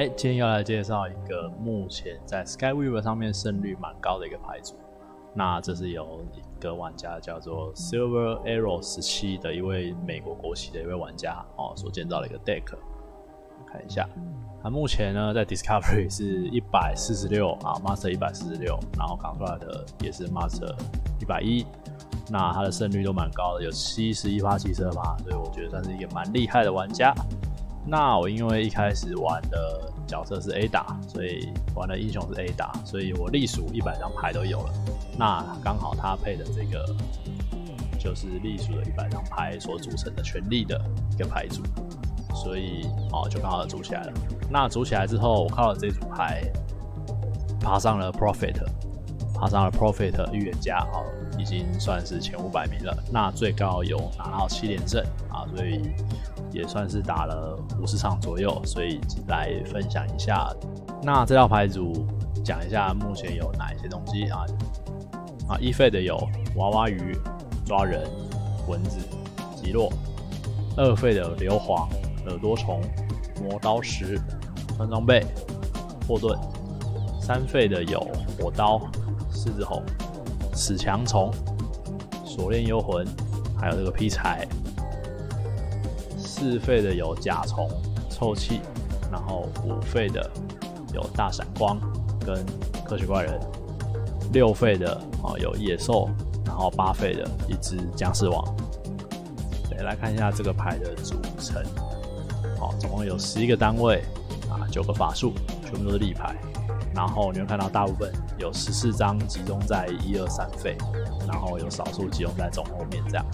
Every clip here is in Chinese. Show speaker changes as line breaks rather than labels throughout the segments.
今天要来介绍一个目前在 Skyweaver 上面胜率蛮高的一个牌组。那这是由一个玩家叫做 Silver Arrow 17的一位美国国籍的一位玩家所建造的一个 deck。看一下，它目前呢在 Discovery 是146 Master 146，然后扛出来的也是 Master 110。那他的胜率都蛮高的，有71%、72%，所以我觉得算是一个蛮厉害的玩家。那我因为一开始玩的角色是 A 打，所以玩的英雄是 A 打，所以我隶属100张牌都有了。那刚好他配的这个就是隶属的100张牌所组成的全力的一个牌组，所以就刚好组起来了。那组起来之后，我靠了这组牌爬上了 Prophet 预言家已经算是前500名了。那最高有拿到7连胜所以也算是打了50场左右，所以来分享一下。那这套牌组讲一下目前有哪一些东西1费的有娃娃鱼、抓人、蚊子、击落；2费的有硫磺、耳朵虫、磨刀石、穿装备、霍顿；3费的有火刀、狮子吼、死强虫、锁链幽魂，还有这个劈柴。4费的有甲虫、臭气，然后5费的有大闪光跟科学怪人，6费的有野兽，然后8费的一只僵尸王。来看一下这个牌的组成，总共有11个单位9个法术，全部都是立牌。然后你会看到大部分有14张集中在1、2、3费，然后有少数集中在中后面这样。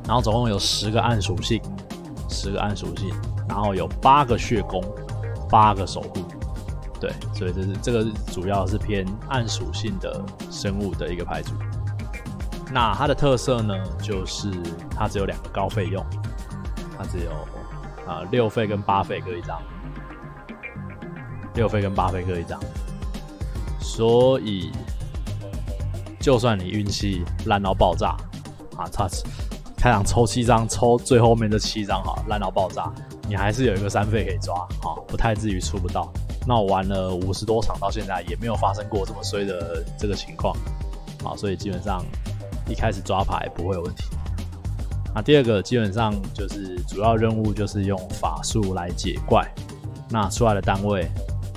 然后总共有10个暗属性，然后有8个血攻，8个守护。对，所以这个主要是偏暗属性的生物的一个牌组。那它的特色呢，就是它只有2个高费用，它只有6费跟8费各一张。6费跟8费各一张，所以就算你运气烂到爆炸开场抽7张，抽最后面这7张烂到爆炸，你还是有一个3费可以抓不太至于出不到。那我玩了50多场到现在也没有发生过这么衰的这个情况所以基本上一开始抓牌不会有问题。那第二个基本上就是主要任务就是用法术来解怪，那出来的单位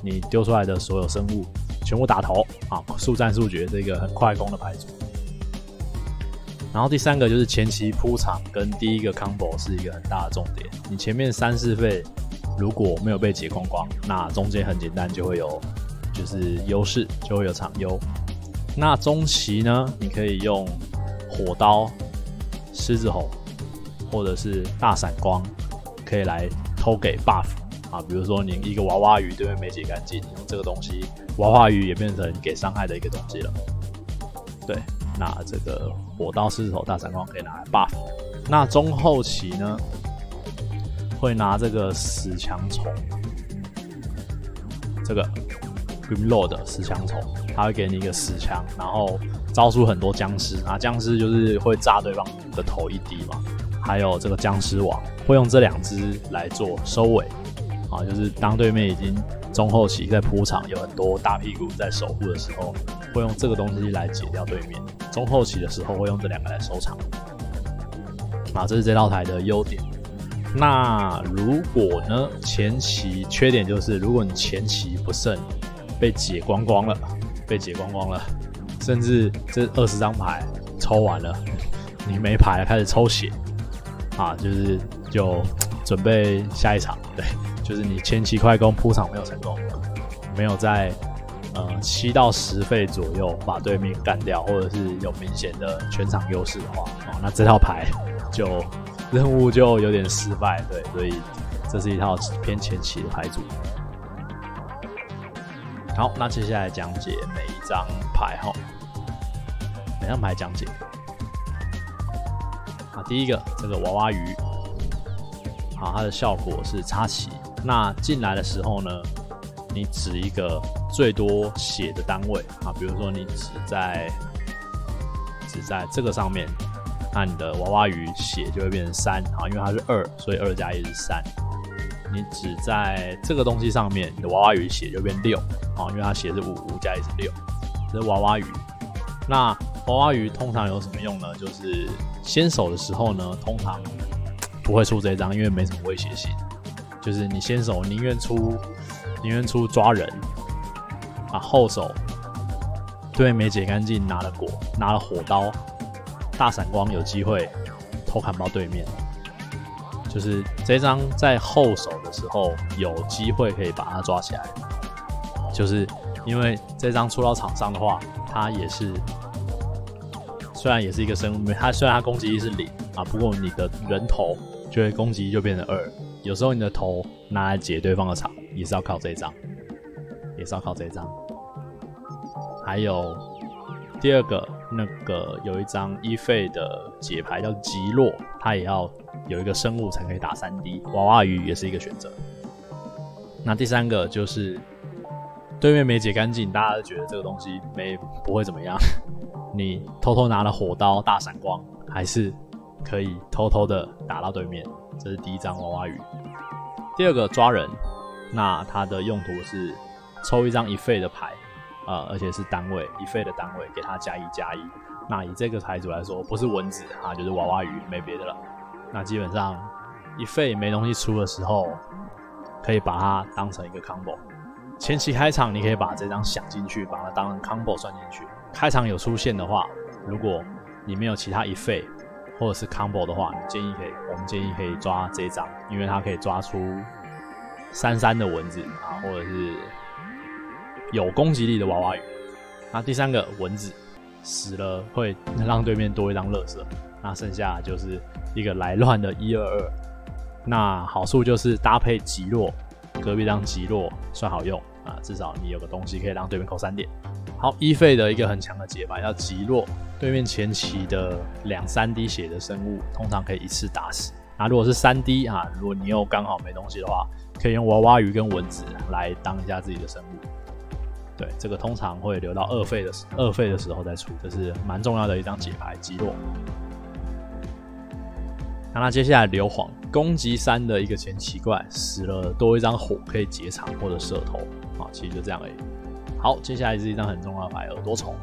你丢出来的所有生物全部打头速战速决，这个很快攻的牌组。然后第3个就是前期铺场跟第一个 combo 是一个很大的重点。你前面3、4费如果没有被解光光，那中间很简单就会有就是优势，就会有场优。那中期呢，你可以用火刀、狮子吼或者是大闪光，可以来偷给 buff比如说你一个娃娃鱼对面没解干净，用这个东西，娃娃鱼也变成给伤害的一个东西了。对，那这个火刀、狮子吼、大闪光可以拿来 buff。那中后期呢，会拿这个死强虫，这个 Grimlord 死强虫，它会给你一个死强，然后招出很多僵尸僵尸就是会炸对方的头1滴嘛。还有这个僵尸王会用这2只来做收尾就是当对面已经中后期在铺场有很多大屁股在守护的时候，会用这个东西来解掉对面。中后期的时候会用这2个来收场这是这套牌的优点。那如果呢前期缺点就是，如果你前期不慎被解光光了，甚至这20张牌抽完了，你没牌了开始抽血就准备下一场。对，就是你前期快攻铺场没有成功，没有在7到10费左右把对面干掉，或者是有明显的全场优势的话那这套牌就任务就有点失败。对，所以这是一套偏前期的牌组。好，那接下来讲解每一张牌每张牌讲解。第一个这个娃娃鱼它的效果是插旗。那进来的时候呢，你指一个最多血的单位比如说你指在这个上面，那你的娃娃鱼血就会变成3因为它是2，所以2加1是3。你只在这个东西上面，你的娃娃鱼血就变6因为它血是5加1是6，这是娃娃鱼。那娃娃鱼通常有什么用呢？就是先手的时候呢，通常不会出这一张，因为没什么威胁性。就是你先手宁愿出抓人后手对面没解干净，拿了火刀，大闪光有机会偷砍爆对面。就是这张在后手的时候有机会可以把它抓起来，就是因为这张出到场上的话，它也是虽然也是一个生物，虽然它攻击力是0不过你的人头就会攻击力就变成2，有时候你的头拿来解对方的场也是要靠这一张，还有第二个有一张一费的解牌叫极落，它也要有一个生物才可以打3D， 娃娃鱼也是一个选择。那第三个就是对面没解干净，大家都觉得这个东西不会怎么样，你偷偷拿了火刀大闪光，还是可以偷偷的打到对面。这是第一张娃娃鱼。第二个抓人，那它的用途是抽一张一费的牌，而且是单位一费的单位，给它+1+1。那以这个牌组来说，不是蚊子就是娃娃鱼，没别的了。那基本上一费没东西出的时候，可以把它当成一个 combo。前期开场你可以把这张想进去，把它当成 combo 算进去。开场有出现的话，如果你没有其他一费或者是 combo 的话，我们建议可以抓这一张，因为它可以抓出3-3的蚊子或者是有攻击力的娃娃鱼。那第三个蚊子死了会让对面多一张垃圾，那剩下就是一个来乱的122。那好处就是搭配极弱，隔壁张极弱算好用至少你有个东西可以让对面扣3点。好，一费的一个很强的解牌叫极弱，对面前期的2-3滴血的生物通常可以一次打死。那如果是3滴如果你又刚好没东西的话，可以用娃娃鱼跟蚊子来当一下自己的生物。对，这个通常会留到2费的时候再出，这是蛮重要的一张解牌极弱。那接下来硫磺攻击3的一个前期怪，死了多一张火可以解场或者射头其实就这样而已。好，接下来是一张很重要的牌，耳朵虫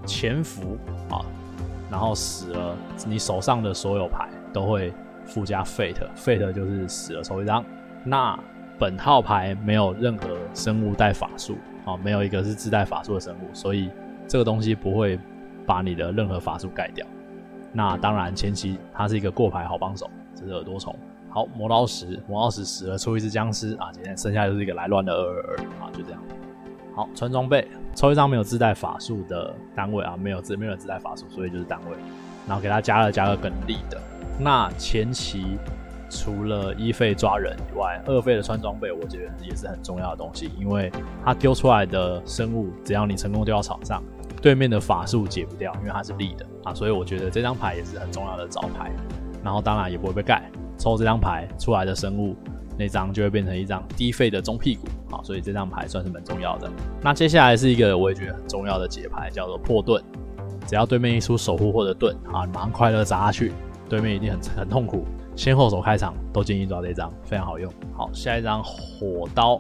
潜伏然后死了你手上的所有牌都会附加 Fate 就是死了抽一张。那本号牌没有任何生物带法术没有一个是自带法术的生物，所以这个东西不会把你的任何法术盖掉。那当然前期它是一个过牌好帮手，这是耳朵虫。好，磨刀石死了出一只僵尸今天剩下就是一个来乱的222就这样。好，穿装备抽一张没有自带法术的单位没有自带法术，所以就是单位，然后给它加个梗力的。那前期除了一费抓人以外，2费的穿装备我觉得也是很重要的东西，因为它丢出来的生物只要你成功丢到场上，对面的法术解不掉，因为它是力的所以我觉得这张牌也是很重要的招牌。然后当然也不会被盖，抽这张牌出来的生物那张就会变成一张低费的中屁股所以这张牌算是蛮重要的。那接下来是一个我也觉得很重要的解牌，叫做破盾。只要对面一出守护或者盾马上快乐砸下去，对面一定很痛苦。先后手开场都建议抓这张，非常好用。好，下一张火刀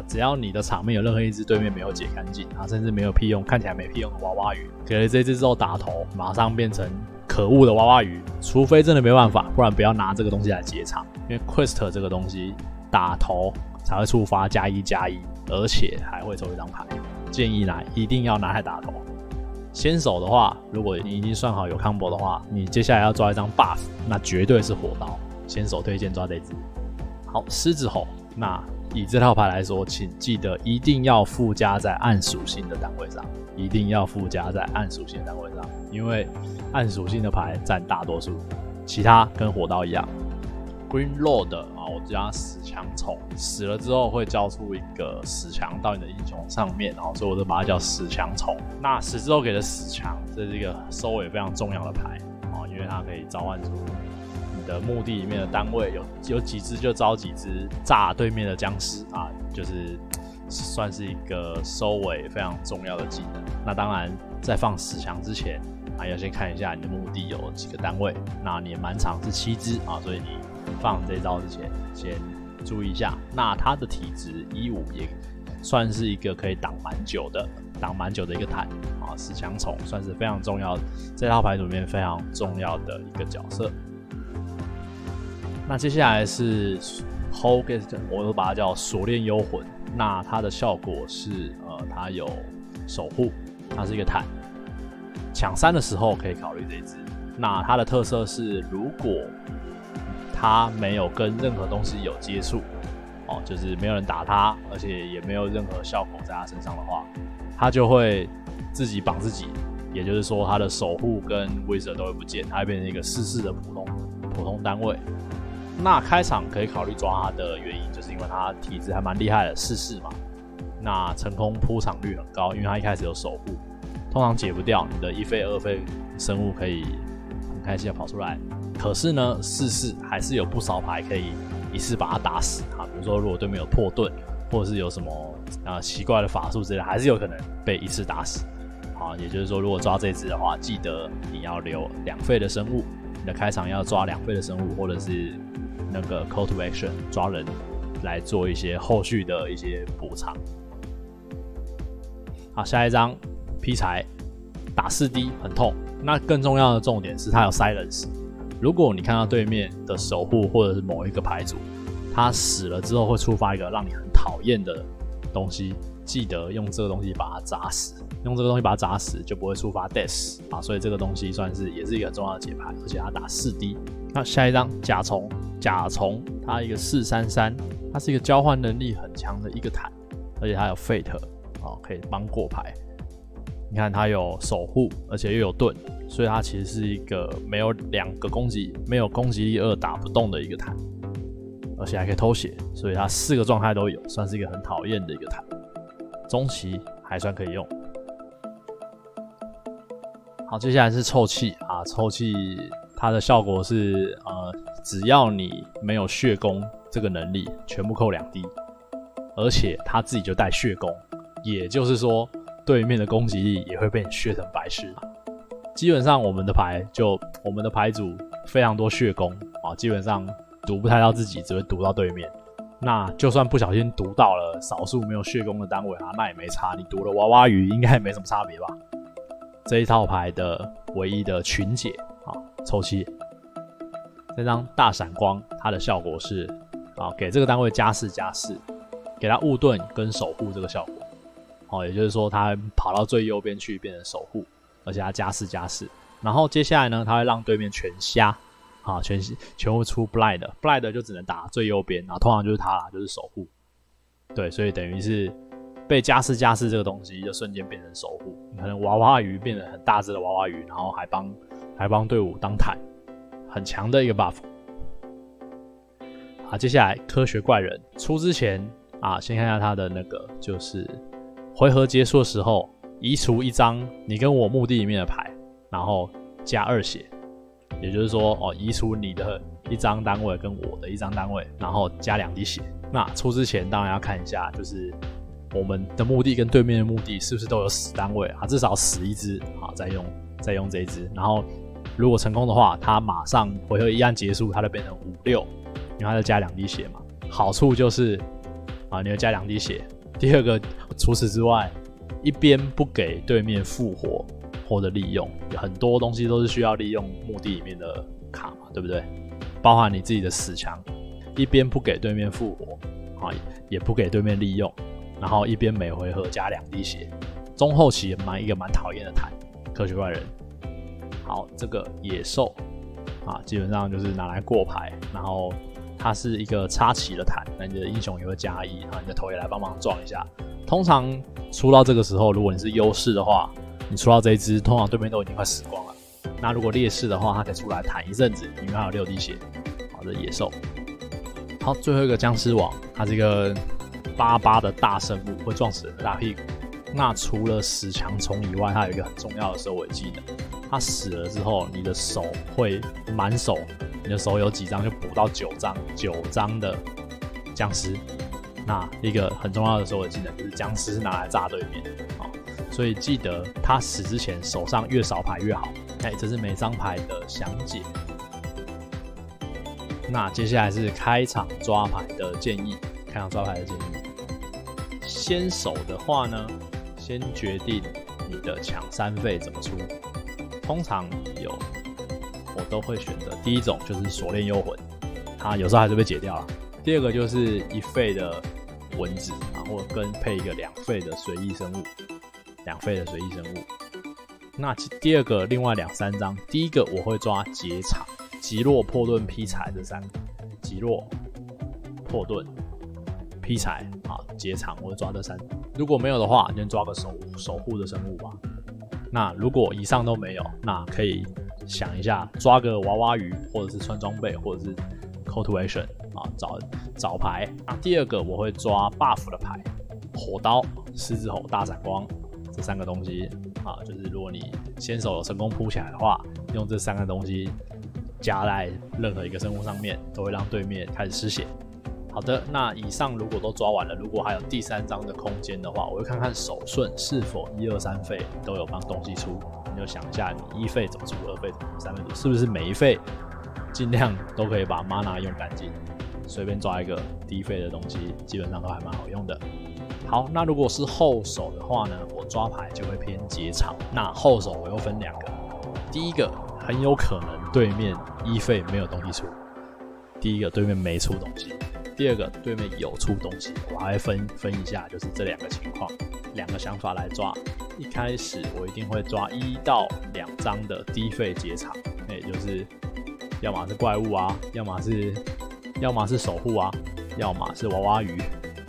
只要你的场面有任何一只对面没有解干净甚至没有屁用，看起来没屁用的娃娃鱼，给了这只之后打头，马上变成可恶的娃娃鱼。除非真的没办法，不然不要拿这个东西来解场，因为 Quest 这个东西打头才会触发+1+1，而且还会抽一张牌。建议一定要拿来打头。先手的话，如果你已经算好有 combo 的话，你接下来要抓一张 buff， 那绝对是火刀。先手推荐抓这只。好，狮子吼，那以这套牌来说，请记得一定要附加在暗属性的单位上，因为暗属性的牌占大多数，其他跟火刀一样。Green Lord 我加死强虫，死了之后会交出一个死强到你的英雄上面，所以我就把它叫死强虫。那死之后给的死强，这是一个收尾非常重要的牌因为它可以召唤出你的墓地里面的单位，有几只就招几只炸对面的僵尸就是算是一个收尾非常重要的技能。那当然在放死强之前要先看一下你的墓地有几个单位，那你的满场是7只所以你放这招之前先注意一下。那他的体质15也算是一个可以挡蛮久的一个坦啊，死强虫算是非常重要，这套牌组里面非常重要的一个角色。那接下来是 Hogest， 我都把它叫锁链幽魂。那它的效果是它有守护，它是一个坦，抢3的时候可以考虑这一只。那它的特色是，如果它没有跟任何东西有接触，就是没有人打它，而且也没有任何效果在它身上的话，它就会自己绑自己，也就是说它的守护跟威慑都会不见，它会变成一个4/4的普通单位。那开场可以考虑抓它的原因，就是因为它体质还蛮厉害的，4/4嘛。那成功铺场率很高，因为它一开始有守护，通常解不掉，你的1费2费生物可以很开心的跑出来。可是呢，4/4还是有不少牌可以一次把它打死啊，比如说如果对面有破盾，或者是有什么奇怪的法术之类的，还是有可能被一次打死。好，也就是说，如果抓这只的话，记得你要留2费的生物，你的开场要抓2费的生物，或者是那个 call to action 抓人来做一些后续的一些补偿。好，下一张劈柴打4D 很痛，那更重要的重点是它有 silence。如果你看到对面的守护或者是某一个牌组，他死了之后会触发一个让你很讨厌的东西，记得用这个东西把它砸死，用这个东西把它砸死就不会触发 death 啊，所以这个东西算是也是一个很重要的解牌，而且它打4D。那下一张甲虫，它一个4/3/3，它是一个交换能力很强的一个坦，而且它有 fate 可以帮过牌。你看它有守护，而且又有盾，所以它其实是一个没有攻击力2打不动的一个坦，而且还可以偷血，所以它4个状态都有，算是一个很讨厌的一个坦。中期还算可以用。好，接下来是臭气啊，臭气它的效果是只要你没有血攻这个能力，全部扣2D，而且它自己就带血攻，也就是说对面的攻击力也会被你血成白痴。基本上我们的牌组非常多血攻啊，基本上毒不太到自己，只会毒到对面。那就算不小心毒到了少数没有血攻的单位啊，那也没差，你毒了娃娃鱼应该也没什么差别吧。这一套牌的唯一的群解啊，臭气。这张大闪光，它的效果是给这个单位+4+4，给它误盾跟守护这个效果。也就是说它跑到最右边去变成守护，而且它+4+4。然后接下来呢，它会让对面全瞎。全部出 blind 就只能打最右边，然后通常就是他啦，就是守护。对，所以等于是被+4+4这个东西就瞬间变成守护，你可能娃娃鱼变成很大只的娃娃鱼，然后还帮队伍当坦，很强的一个 buff。接下来科学怪人出之前先看一下他的那个，就是回合结束的时候移除一张你跟我墓地里面的牌，然后加2血。也就是说，移除你的一张单位跟我的一张单位，然后加2滴血。那出之前当然要看一下，就是我们的墓地跟对面的墓地是不是都有死单位至少死一只再用这一只。然后如果成功的话，它马上回合一按结束，它就变成5/6，因为它就加2滴血嘛。好处就是你会加2滴血。第二个，除此之外，一边不给对面复活或者利用，有很多东西都是需要利用墓地里面的卡嘛，对不对？包含你自己的死墙，一边不给对面复活也不给对面利用，然后一边每回合加2滴血，中后期一个蛮讨厌的坦科学怪人。好，这个野兽基本上就是拿来过牌，然后它是一个插旗的坦，那你的英雄也会加1，你的头也来帮忙撞一下。通常出到这个时候，如果你是优势的话，你出到这一只，通常对面都已经快死光了。那如果劣势的话，它可以出来坦一阵子，因为它有6滴血。好的，野兽。好，最后一个僵尸王，它是一个88的大生物，会撞死人的大屁股。那除了死强虫以外，它有一个很重要的收尾技能，它死了之后，你的手会满手，你的手有几张就补到9张的僵尸。那一个很重要的收尾技能就是僵尸拿来炸对面。所以记得他死之前手上越少牌越好。这是每张牌的详解。那接下来是开场抓牌的建议。先手的话呢，先决定你的抢3费怎么出。通常我都会选择第一种就是锁链幽魂，它有时候还是被解掉了。第二个就是1费的蚊子，然后跟配一个2费的随意生物，2费的随意生物。那第二个另外2、3张，第一个我会抓劫场、击落、破盾、劈柴这3个，击落、破盾、劈柴啊，劫场我会抓这3。如果没有的话，就抓个守护的生物吧。那如果以上都没有，那可以想一下，抓个娃娃鱼，或者是穿装备，或者是 call to action 啊，找牌。那第二个我会抓 buff 的牌，火刀、狮子吼、大闪光这3个东西啊，就是如果你先手有成功扑起来的话，用这3个东西加在任何一个生物上面，都会让对面开始失血。好的，那以上如果都抓完了，如果还有第3张的空间的话，我会看看手顺是否1、2、3费都有帮东西出。你就想一下，你1费怎么出，2费怎么出，3费怎么出，是不是每一费尽量都可以把 mana 用干净？随便抓一个低费的东西，基本上都还蛮好用的。好，那如果是后手的话呢，我抓牌就会偏劫场。那后手我又分2个，第一个很有可能对面1费没有东西出，第一个对面没出东西。第二个对面有出东西，我还会分一下，就是这2个情况，2个想法来抓。一开始我一定会抓1到2张的低费劫场，也就是要么是怪物啊，要么是守护啊，要么是娃娃鱼，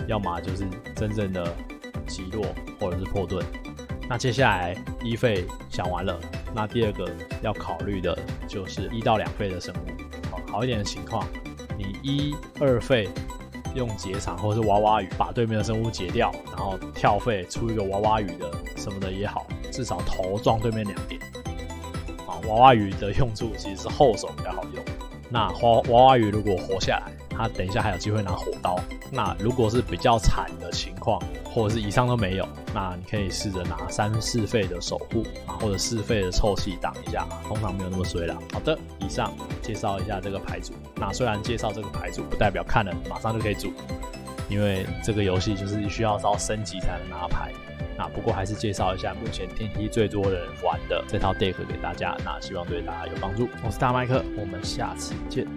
要么就是真正的击落或者是破盾。那接下来1费想完了，那第二个要考虑的就是1到2费的生物。好一点的情况，你1、2费用劫场或者是娃娃鱼把对面的生物解掉，然后跳费出一个娃娃鱼的什么的也好，至少头撞对面2点。娃娃鱼的用处其实是后手比较好用。那娃娃鱼如果活下来，他等一下还有机会拿火刀。那如果是比较惨的情况，或者是以上都没有，那你可以试着拿3、4费的守护或者4费的臭气挡一下，通常没有那么衰啦。好的，以上介绍一下这个牌组。那虽然介绍这个牌组不代表看了马上就可以组，因为这个游戏就是需要到升级才能拿牌。那不过还是介绍一下目前天梯最多人玩的这套 deck 给大家，那希望对大家有帮助。我是大麦克，我们下次见。